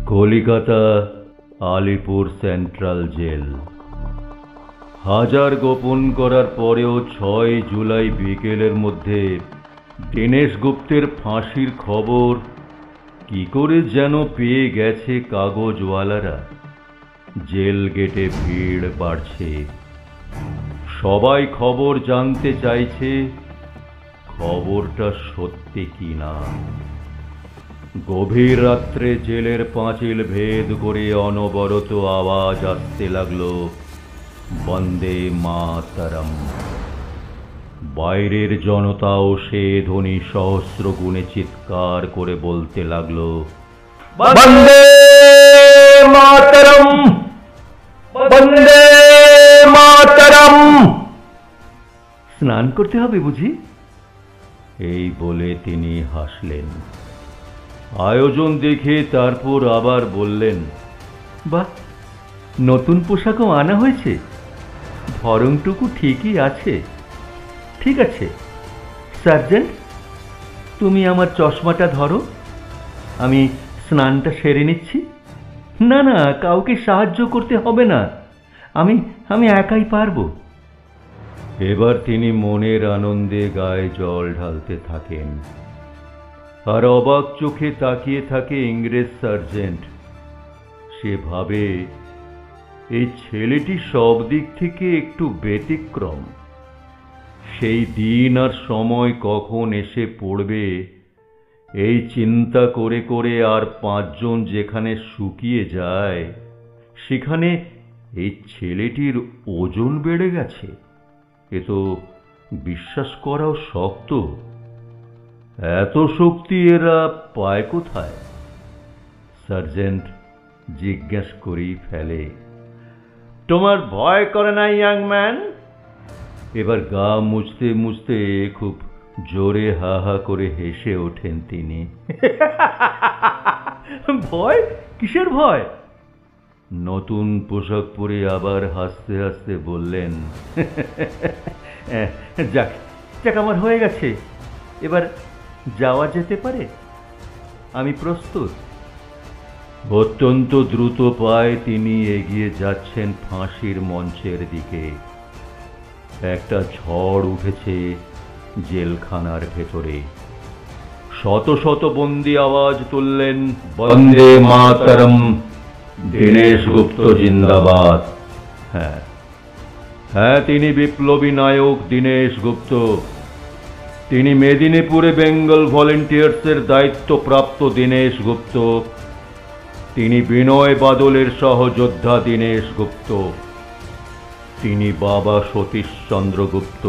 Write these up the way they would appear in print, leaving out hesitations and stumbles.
Calcutta Alipur central jail. হাজার গোপন করার পরেও ৬ জুলাই বিকেলের মধ্যে দীনেশ গুপ্তের ফাঁসির খবর কি করে যেন পেয়ে গেছে কাগজওয়ালারা। জেল গেটে ভিড় বাড়ছে, সবাই খবর জানতে চাইছে খবরটা সত্যি কিনা। গভীর রাত্রে জেলের পাঁচিল ভেদ করে অনবরত আওয়াজ আসতে লাগলো, বন্দে মাতরম। বাইরের জনতাও সে ধ্বনি সহস্র গুণে চিৎকার করে বলতে লাগলো, বন্দে মাতরম, বন্দে মাতরম। স্নান করতে হবে বুঝি? এই বলে তিনি হাসলেন। আয়োজন দেখে তারপর আবার বললেন, বাহ, নতুন পোশাকও আনা হয়েছে, ধরনটুকু ঠিকই আছে। ঠিক আছে সার্জেন্ট, তুমি আমার চশমাটা ধরো, আমি স্নানটা সেরে নিচ্ছি। না না, কাউকে সাহায্য করতে হবে না, আমি একাই পারবো। এবার তিনি মনের আনন্দে গায়ে জল ঢালতে থাকেন, আর অবাক চোখে তাকিয়ে থাকে ইংরেজ সার্জেন্ট। সে ভাবে এই ছেলেটি সব দিক থেকে একটু ব্যতিক্রম। সেই দিন আর সময় কখন এসে পড়বে এই চিন্তা করে করে আর ৫ জন যেখানে শুকিয়ে যায়, সেখানে এই ছেলেটির ওজন বেড়ে গেছে। এ তো বিশ্বাস করাও শক্ত। এত শক্তি এরা পায় কোথায়? সার্জেন্ট জিজ্ঞেস করেই ফেলে, তোমার ভয় করে না ইয়াং ম্যান? এবার গা মুছতে মুছতে খুব জোরে হা হা করে হেসে ওঠেন তিনি। ভয়? কিসের ভয়? নতুন পোশাক পরে আবার হাসতে হাসতে বললেন, যাক যাক, আমার হয়ে গেছে, এবার যাওয়া যেতে পারে, আমি প্রস্তুত। অত্যন্ত দ্রুত পায়ে তিনি এগিয়ে যাচ্ছেন ফাঁসির মঞ্চের দিকে। একটা ঝড় উঠেছে জেলখানার ভেতরে। শত শত বন্দী আওয়াজ তুললেন, বন্দে মাতরম, দীনেশ গুপ্ত জিন্দাবাদ। হ্যাঁ হ্যাঁ, তিনি বিপ্লবী নায়ক দীনেশ গুপ্ত। তিনি মেদিনীপুরে বেঙ্গল ভলেন্টিয়ার্সের দায়িত্বপ্রাপ্ত দীনেশ গুপ্ত। তিনি বিনয় বাদলের সহযোদ্ধা দীনেশ গুপ্ত। তিনি বাবা সতীশচন্দ্র গুপ্ত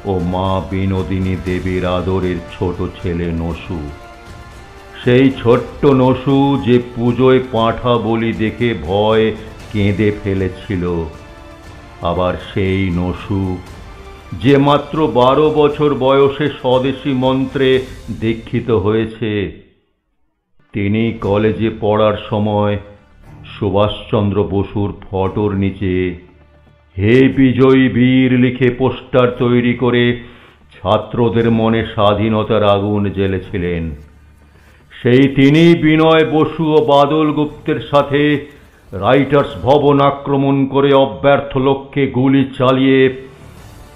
ও মা বিনোদিনী দেবীর আদরের ছোট ছেলে নসু। সেই ছোট্ট নসু যে পুজোয় পাঁঠা বলি দেখে ভয় কেঁদে ফেলেছিল। আবার সেই নসু যে মাত্র 12 বছর বয়সে স্বদেশী মন্ত্রে দীক্ষিত হয়েছে। তিনি কলেজে পড়ার সময় সুভাষচন্দ্র বসুর ফটোর নিচে হে বিজয়ী বীর লিখে পোস্টার তৈরি করে ছাত্রদের মনে স্বাধীনতার আগুন জ্বেলেছিলেন। সেই তিনি বিনয় বসু ও বাদল গুপ্তের সাথে রাইটার্স ভবন আক্রমণ করে অব্যর্থ লক্ষ্যে গুলি চালিয়ে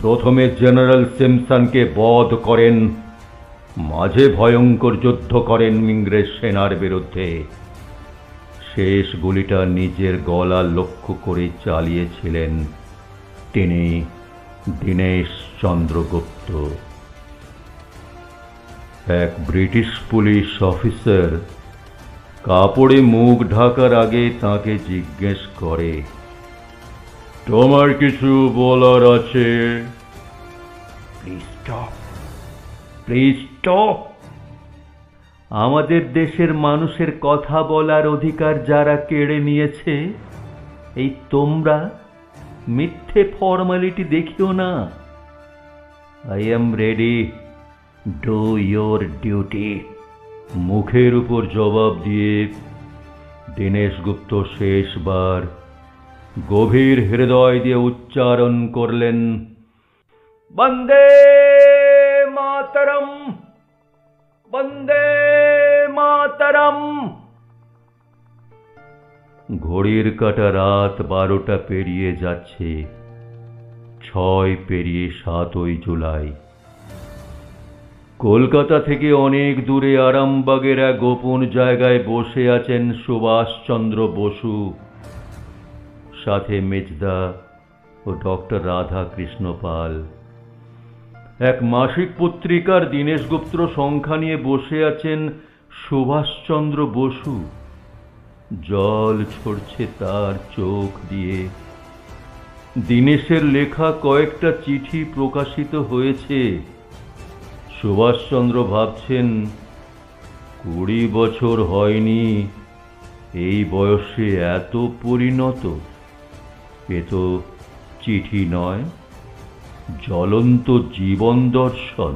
প্রথমে জেনারেল সিমসনকে বধ করেন, মাঝে ভয়ঙ্কর যুদ্ধ করেন ইংরেজ সেনার বিরুদ্ধে। শেষ গুলিটা নিজের গলা লক্ষ্য করে চালিয়েছিলেন তিনি দীনেশ চন্দ্র গুপ্ত। এক ব্রিটিশ পুলিশ অফিসার কাপড়ে মুখ ঢাকার আগে তাকে জিজ্ঞেস করে, তোমার কিছু বলার আছে? Please stop, please stop. আমাদের দেশের মানুষের কথা বলার অধিকার যারা কেড়ে নিয়েছে, এই তোমরা মিথ্যে ফর্মালিটি দেখিও না। I am ready, do your duty. মুখের উপর জবাব দিয়ে দীনেশ গুপ্ত শেষবার গভীর হৃদয় দিয়ে উচ্চারণ করলেন, বন্দে মাতরম, বন্দে মাতরম। ঘড়ির কাঁটা রাত 12টা পেরিয়ে যাচ্ছে। 6 পেরিয়ে 7ই জুলাই। কলকাতা থেকে অনেক দূরে আরামবাগের এক গোপন জায়গায় বসে আছেন সুভাষচন্দ্র বসু, সাথে মেজদা ও ডক্টর রাধাকৃষ্ণ পাল। এক মাসিক পত্রিকার দীনেশ গুপ্ত সংখ্যা নিয়ে বসে আছেন সুভাষচন্দ্র বসু। জল ঝরছে তার চোখ দিয়ে। দীনেশের লেখা কয়েকটা চিঠি প্রকাশিত হয়েছে। সুভাষচন্দ্র ভাবছেন, 20 বছর হয়নি, এই বয়সে এত পরিণত। এ তো চিঠি নয়, জ্বলন্ত জীবন দর্শন।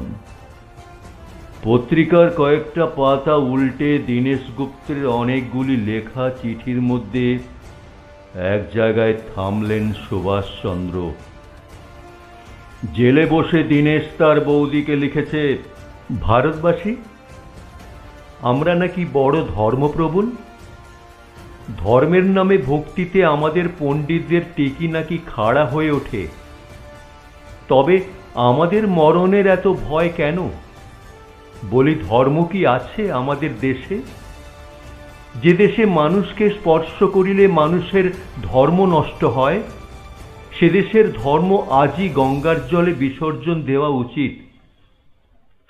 পত্রিকার কয়েকটা পাতা উল্টে দীনেশ গুপ্তের অনেকগুলি লেখা চিঠির মধ্যে এক জায়গায় থামলেন সুভাষচন্দ্র। জেলে বসে দীনেশ তার বৌদিকে লিখেছে, ভারতবাসী, আমরা নাকি বড় ধর্মপ্রবণ। ধর্মের নামে ভক্তিতে আমাদের পণ্ডিতদের টিকি নাকি খাড়া হয়ে ওঠে। তবে আমাদের মরণের এত ভয় কেন? বলি, ধর্ম কি আছে আমাদের দেশে? যে দেশে মানুষকে স্পর্শ করিলে মানুষের ধর্ম নষ্ট হয়, সে দেশের ধর্ম আজই গঙ্গার জলে বিসর্জন দেওয়া উচিত।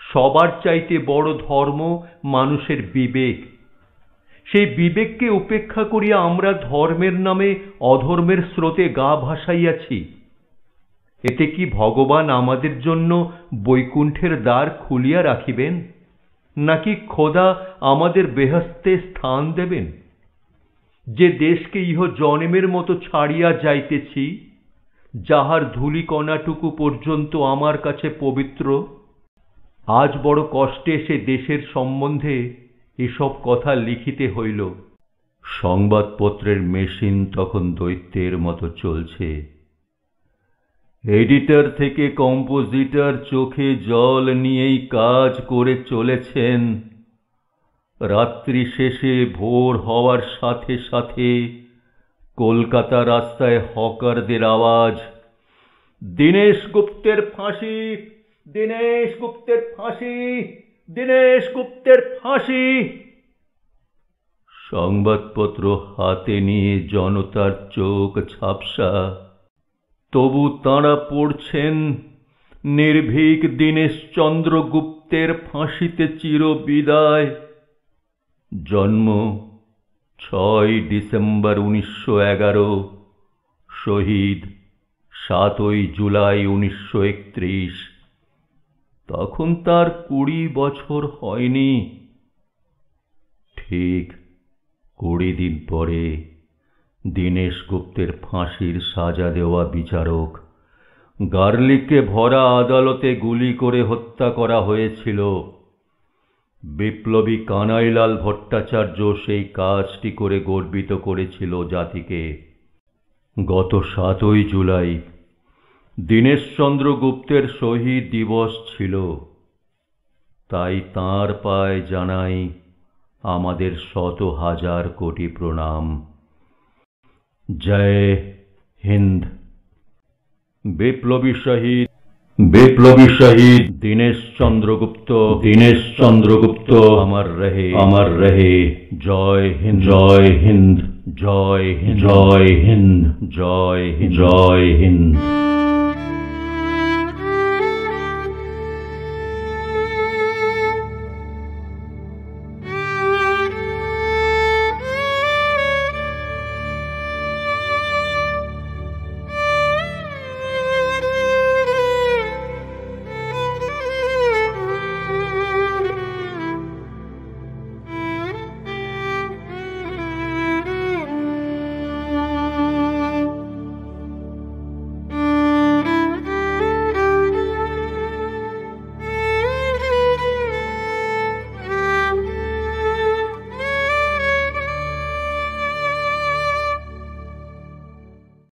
সবার চাইতে বড় ধর্ম মানুষের বিবেক। সেই বিবেককে উপেক্ষা করিয়া আমরা ধর্মের নামে অধর্মের স্রোতে গা ভাসাইয়াছি। এতে কি ভগবান আমাদের জন্য বৈকুণ্ঠের দ্বার খুলিয়া রাখিবেন, নাকি খোদা আমাদের বেহেশতে স্থান দেবেন? যে দেশকে ইহ জন্মের মতো ছাড়িয়া যাইতেছি, যাহার ধূলিকণাটুকু পর্যন্ত আমার কাছে পবিত্র, আজ বড় কষ্টে সে দেশের সম্বন্ধে এসব কথা লিখিতে হইল। সংবাদপত্রের মেশিন তখন দৈত্যের মতো চলছে। এডিটর থেকে কম্পোজিটর চোখে জল নিয়েই কাজ করে চলেছেন। রাত্রি শেষে ভোর হওয়ার সাথে সাথে কলকাতা রাস্তায় হকারদের আওয়াজ, দীনেশ গুপ্তের ফাঁসি, দীনেশ গুপ্তের ফাঁসি, দীনেশ গুপ্তের ফাঁসি। সংবাদপত্র হাতে নিয়ে জনতার চোখ ঝাপসা, তবু তাঁরা পড়ছেন, নির্ভীক দীনেশ চন্দ্র গুপ্তের ফাঁসিতে চিরবিদায়। জন্ম 6 ডিসেম্বর 1911, শহীদ 7ই জুলাই 1931। তখন তার 20 বছর হয়নি। ঠিক 20 দিন পরে দীনেশ গুপ্তের ফাঁসির সাজা দেওয়া বিচারক গার্লিককে ভরা আদালতে গুলি করে হত্যা করা হয়েছিল। বিপ্লবী কানাইলাল ভট্টাচার্য সেই কাজটি করে গর্বিত করেছিল জাতিকে। গত 7ই জুলাই দীনেশচন্দ্র গুপ্তের শহীদ দিবস ছিল। তাই তাঁর পায়ে জানাই আমাদের 100,000 কোটি প্রণাম। জয় হিন্দ। বিপ্লবী শহীদ, বিপ্লবী শহীদ দীনেশ চন্দ্র গুপ্ত, দীনেশ চন্দ্র গুপ্ত अमर रहे, अमर रहे। जय हिंद, जय हिंद, जय हिंद, जय हिंद, जय हिंद, जय हिंद।